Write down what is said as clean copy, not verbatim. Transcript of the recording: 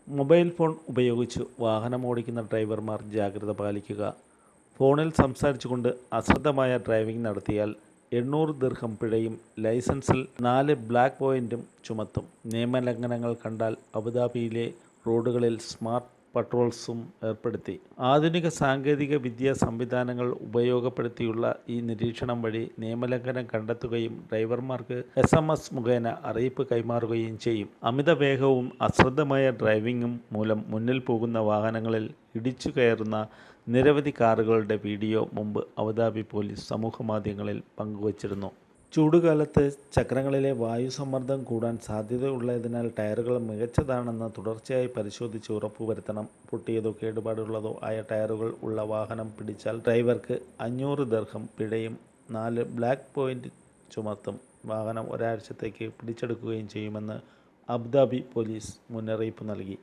Mobile phone ഉപയോഗിച്ച് വാഹനമോടിക്കുന്ന ഡ്രൈവർമാർ ജാഗ്രത പാലിക്കുക. ഫോണിൽ സംസാരിച്ചുകൊണ്ട് അശ്രദ്ധമായ ഡ്രൈവിംഗ് നടത്തിയാൽ 800 ദിർഹം പിഴയും ലൈസൻസിൽ 4 ബ്ലാക്ക് പോയിന്റും ചുമത്തും. നിയമലംഘനങ്ങൾ കണ്ടാൽ അബുദാബിയിലെ റോഡുകളിൽ സ്മാർട്ട് പട്രോൾസും ഏർപ്പെടുത്തി. ആധുനിക സാങ്കേതിക വിദ്യാ സംവിധാനങ്ങൾ ഉപയോഗപ്പെടുത്തിയുള്ള ഈ നിരീക്ഷണം വഴി നിയമലംഘനം കണ്ടെത്തുകയും ഡ്രൈവർമാർക്ക് SMS മുഖേന അറിയിപ്പ് കൈമാറുകയും ചെയ്യും. അമിത വേഗവും അശ്രദ്ധമായ ഡ്രൈവിംഗും മൂലം മുന്നിൽ പോകുന്ന വാഹനങ്ങളിൽ ഇടിച്ചു കയറുന്ന നിരവധി കാറുകളുടെ വീഡിയോ മുമ്പ് അബുദാബി പോലീസ് സമൂഹമാധ്യമങ്ങളിൽ പങ്കുവച്ചിരുന്നു. ചൂടുകാലത്ത് ചക്രങ്ങളിലെ വായുസമ്മർദ്ദം കൂടാൻ സാധ്യതയുള്ളതിനാൽ ടയറുകൾ മികച്ചതാണെന്ന് തുടർച്ചയായി പരിശോധിച്ച് ഉറപ്പുവരുത്തണം. പൊട്ടിയതോ കേടുപാടുള്ളതോ ആയ ടയറുകൾ ഉള്ള വാഹനം പിടിച്ചാൽ ഡ്രൈവർക്ക് 500 ദിർഹം പിഴയും 4 ബ്ലാക്ക് പോയിന്റ് ചുമത്തും. വാഹനം ഒരാഴ്ചത്തേക്ക് പിടിച്ചെടുക്കുകയും ചെയ്യുമെന്ന് അബുദാബി പോലീസ് മുന്നറിയിപ്പ് നൽകി.